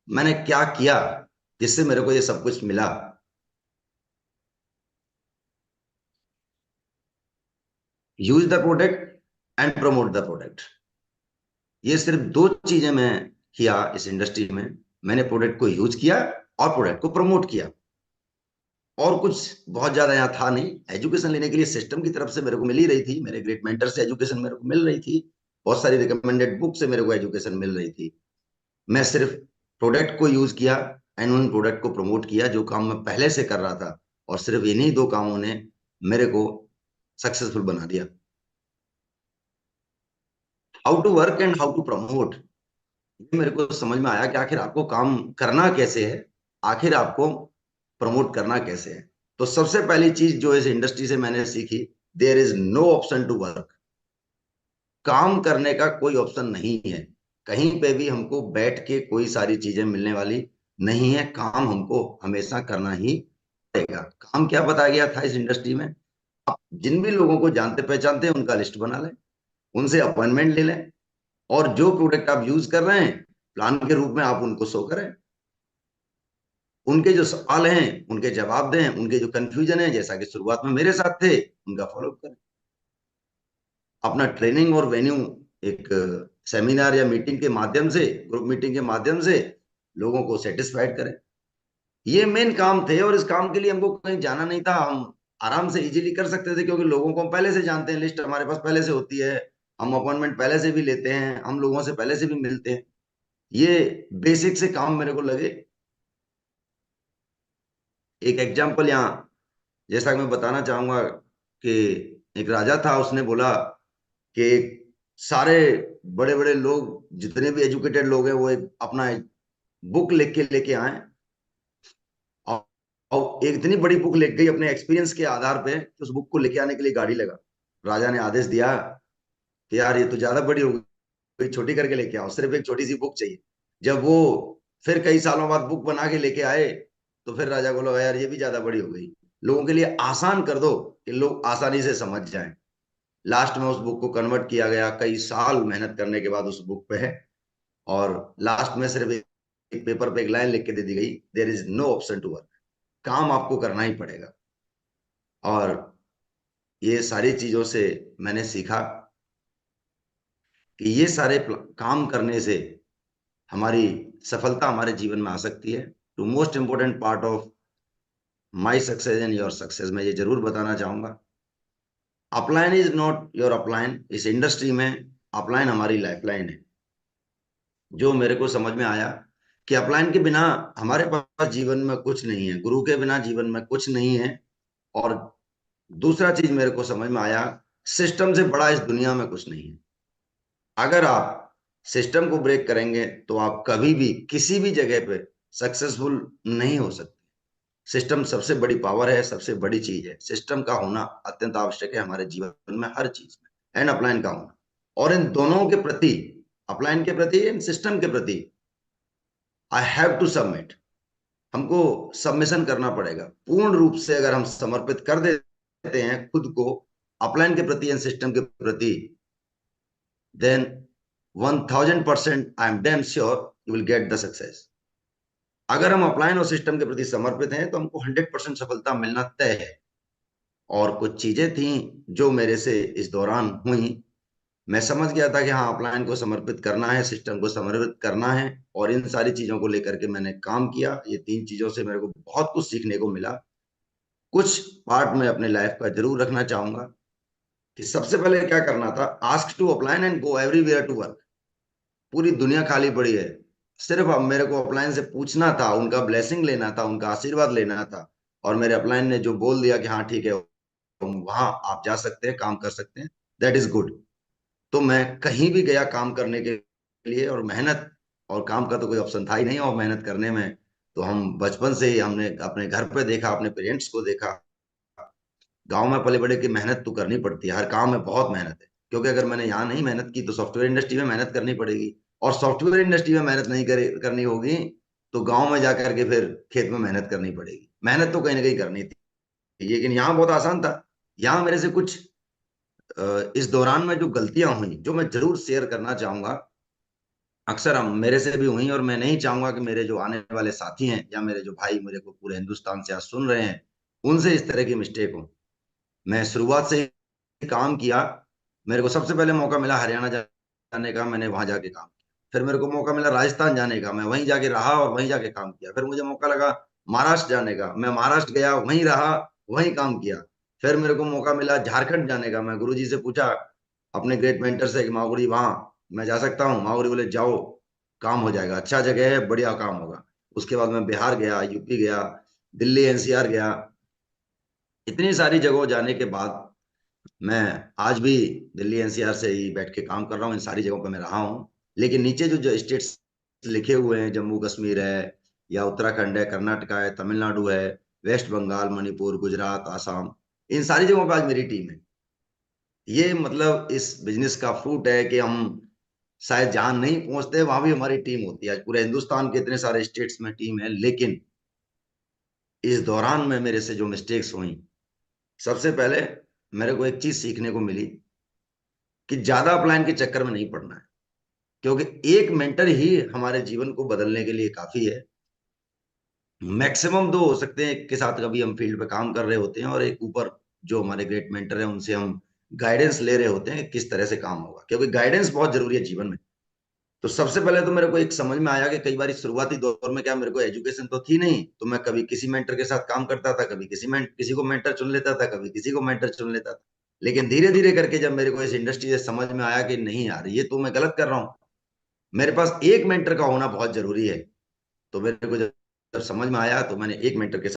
मैंने क्या किया जिससे मेरे को ये सब कुछ मिला। Use the product and promote the product. ये सिर्फ दो चीजें मैं किया इस इंडस्ट्री में। मैंने प्रोडक्ट को यूज किया और प्रोडक्ट को प्रमोट किया। और कुछ बहुत ज्यादा यहाँ था नहीं। एजुकेशन लेने के लिए सिस्टम की तरफ से मेरे को मिल ही रही थी, मेरे ग्रेट मेंटर से एजुकेशन मेरे को मिल रही थी, बहुत सारी रिकमेंडेड बुक से मेरे को एजुकेशन मिल रही थी। मैं सिर्फ प्रोडक्ट को यूज किया एंड उन प्रोडक्ट को प्रमोट किया जो काम मैं पहले से कर रहा था। और सिर्फ इन्हीं दो कामों ने मेरे को सक्सेसफुल बना दिया। How to work and how to promote, ये मेरे को समझ में आया कि आखिर आपको काम करना कैसे है, आखिर आपको प्रमोट करना कैसे है। तो सबसे पहली चीज जो इस इंडस्ट्री से मैंने सीखी, there is no option to work. काम करने का कोई ऑप्शन नहीं है। कहीं पे भी हमको बैठ के कोई सारी चीजें मिलने वाली नहीं है। काम हमको हमेशा करना ही पड़ेगा। काम क्या बताया गया था इस इंडस्ट्री में, आप जिन भी लोगों को जानते पहचानते हैं उनका लिस्ट बना लें, उनसे अपॉइंटमेंट ले लें, और जो प्रोडक्ट आप यूज कर रहे हैं प्लान के रूप में आप उनको शो करें। उनके जो सवाल हैं उनके जवाब दें, उनके जो कंफ्यूजन है जैसा कि शुरुआत में मेरे साथ थे उनका फॉलोअप करें। अपना ट्रेनिंग और वेन्यू एक सेमिनार या मीटिंग के माध्यम से, ग्रुप मीटिंग के माध्यम से लोगों को सेटिस्फाइड करें। ये मेन काम थे और इस काम के लिए हमको कहीं जाना नहीं था। हम आराम से इजीली कर सकते थे क्योंकि लोगों को हम पहले से जानते हैं, लिस्ट हमारे पास पहले से होती है, हम अपॉइंटमेंट पहले से भी लेते हैं, हम लोगों से पहले से भी मिलते हैं। ये बेसिक से काम मेरे को लगे। एक एग्जाम्पल यहाँ जैसा कि मैं बताना चाहूंगा कि एक राजा था, उसने बोला कि सारे बड़े बड़े लोग जितने भी एजुकेटेड लोग हैं वो एक अपना बुक लिख के लेके आए। और एक इतनी बड़ी बुक लिख गई अपने एक्सपीरियंस के आधार पे कि उस बुक को लेके आने के लिए गाड़ी लगा। राजा ने आदेश दिया कि यार ये तो ज्यादा बड़ी हो गई, छोटी करके लेके आओ, सिर्फ एक छोटी सी बुक चाहिए। जब वो फिर कई सालों बाद बुक बना के लेके आए तो फिर राजा को लगा यार ये भी ज्यादा बड़ी हो गई, लोगों के लिए आसान कर दो कि लोग आसानी से समझ जाएं। लास्ट में उस बुक को कन्वर्ट किया गया, कई साल मेहनत करने के बाद उस बुक पे है। और लास्ट में सिर्फ एक पेपर पे एक लाइन लिख के दे दी गई, there is no option to work. काम आपको करना ही पड़ेगा। और ये सारी चीजों से मैंने सीखा कि ये सारे काम करने से हमारी सफलता हमारे जीवन में आ सकती है। Two most important part of my success and your success, मैं ये जरूर बताना चाहूंगा, upline is not your upline. इस इंडस्ट्री में अपलाइन हमारी लाइफलाइन है। जो मेरे को समझ में आया कि अपलाइन के बिना हमारे पास जीवन में कुछ नहीं है, गुरु के बिना जीवन में कुछ नहीं है। और दूसरा चीज मेरे को समझ में आया, सिस्टम से बड़ा इस दुनिया में कुछ नहीं है। अगर आप सिस्टम को ब्रेक करेंगे तो आप कभी भी किसी भी जगह पे सक्सेसफुल नहीं हो सकते। सिस्टम सबसे बड़ी पावर है, सबसे बड़ी चीज है। सिस्टम का होना अत्यंत आवश्यक है हमारे जीवन में, हर चीज में, एंड अपलाइन का होना। और इन दोनों के प्रति, अपलाइन के प्रति एंड सिस्टम के प्रति, आई हैव टू सबमिट। हमको सबमिशन करना पड़ेगा पूर्ण रूप से। अगर हम समर्पित कर देते हैं खुद को अपलाइन के प्रति एंड सिस्टम के प्रति, then 1000% I am damn sure you will get the success. अगर हम अपलाइन और सिस्टम के प्रति समर्पित हैं तो हमको 100% सफलता मिलना तय है। और कुछ चीजें थी जो मेरे से इस दौरान हुई, मैं समझ गया था कि हाँ अपलाइन को समर्पित करना है, सिस्टम को समर्पित करना है। और इन सारी चीजों को लेकर के मैंने काम किया। ये तीन चीजों से मेरे को बहुत कुछ सीखने को मिला। कुछ पार्ट में अपने लाइफ का जरूर रखना चाहूंगा कि सबसे पहले क्या करना था, ask to upline and go everywhere to work. पूरी दुनिया खाली पड़ी है, सिर्फ अब मेरे को अपलाइन से पूछना था, उनका ब्लेसिंग लेना था, उनका आशीर्वाद लेना था। और मेरे अपलाइन ने जो बोल दिया कि हाँ ठीक है वहां आप जा सकते हैं, काम कर सकते हैं, दैट इज गुड। तो मैं कहीं भी गया काम करने के लिए, और मेहनत और काम का तो कोई ऑप्शन था ही नहीं। और मेहनत करने में तो हम बचपन से ही हमने अपने घर पे देखा, अपने पेरेंट्स को देखा। गांव में पले बड़े की मेहनत तो करनी पड़ती है, हर काम में बहुत मेहनत है। क्योंकि अगर मैंने यहाँ नहीं मेहनत की तो सॉफ्टवेयर इंडस्ट्री में मेहनत करनी पड़ेगी। और सॉफ्टवेयर इंडस्ट्री में मेहनत नहीं करनी होगी तो गांव में जाकर के फिर खेत में मेहनत करनी पड़ेगी। मेहनत तो कहीं ना कहीं करनी थी, लेकिन यहाँ बहुत आसान था। यहाँ मेरे से कुछ इस दौरान में जो गलतियां हुई जो मैं जरूर शेयर करना चाहूंगा। अक्सर हम मेरे से भी हुई, और मैं नहीं चाहूंगा कि मेरे जो आने वाले साथी हैं या मेरे जो भाई मेरे को पूरे हिंदुस्तान से आज सुन रहे हैं, उनसे इस तरह की मिस्टेक हो। मैं शुरुआत से ही काम किया। मेरे को सबसे पहले मौका मिला हरियाणा जाने का, मैंने वहां जाके काम किया। फिर मेरे को मौका मिला राजस्थान जाने का, मैं वहीं जाके रहा और वहीं जाके काम किया। फिर मुझे मौका लगा महाराष्ट्र जाने का, मैं महाराष्ट्र गया, वहीं रहा, वहीं काम किया। फिर मेरे को मौका मिला झारखंड जाने का। मैं गुरुजी से पूछा अपने ग्रेट मेंटर से कि माऊरी वहां मैं जा सकता हूँ? माऊरी बोले जाओ, काम हो जाएगा, अच्छा जगह है, बढ़िया काम होगा। उसके बाद मैं बिहार गया, यूपी गया, दिल्ली एनसीआर गया। इतनी सारी जगहों जाने के बाद मैं आज भी दिल्ली एनसीआर से ही बैठ के काम कर रहा हूँ। इन सारी जगहों पर मैं रहा हूँ। लेकिन नीचे जो जो स्टेट्स लिखे हुए हैं, जम्मू कश्मीर है, या उत्तराखंड है, कर्नाटका है, तमिलनाडु है, वेस्ट बंगाल, मणिपुर, गुजरात, आसाम, इन सारी जगहों पर आज मेरी टीम है। ये मतलब इस बिजनेस का फ्रूट है कि हम शायद जहां नहीं पहुंचते वहां भी हमारी टीम होती है। आज पूरे हिंदुस्तान के इतने सारे स्टेट्स में टीम है। लेकिन इस दौरान में मेरे से जो मिस्टेक्स हुई, सबसे पहले मेरे को एक चीज सीखने को मिली कि ज्यादा प्लान के चक्कर में नहीं पड़ना है, क्योंकि एक मेंटर ही हमारे जीवन को बदलने के लिए काफी है। मैक्सिमम दो हो सकते हैं, एक के साथ कभी हम फील्ड पे काम कर रहे होते हैं और एक ऊपर जो हमारे ग्रेट मेंटर है उनसे हम गाइडेंस ले रहे होते हैं किस तरह से काम होगा, क्योंकि गाइडेंस बहुत जरूरी है जीवन में। तो सबसे पहले तो मेरे को एक समझ में आया कि कई बार शुरुआती दौर में क्या, मेरे को एजुकेशन तो थी नहीं, तो मैं कभी किसी मेंटर के साथ काम करता था, कभी किसी को मेंटर चुन लेता था, कभी किसी को मेंटर चुन लेता था। लेकिन धीरे धीरे करके जब मेरे को इस इंडस्ट्री से समझ में आया कि नहीं यार, ये तो मैं गलत कर रहा हूँ, मेरे पास एक मेंटर का होना बहुत जरूरी है। तो मेरे को जब समझ में आया तो मैंने एक मेंटर के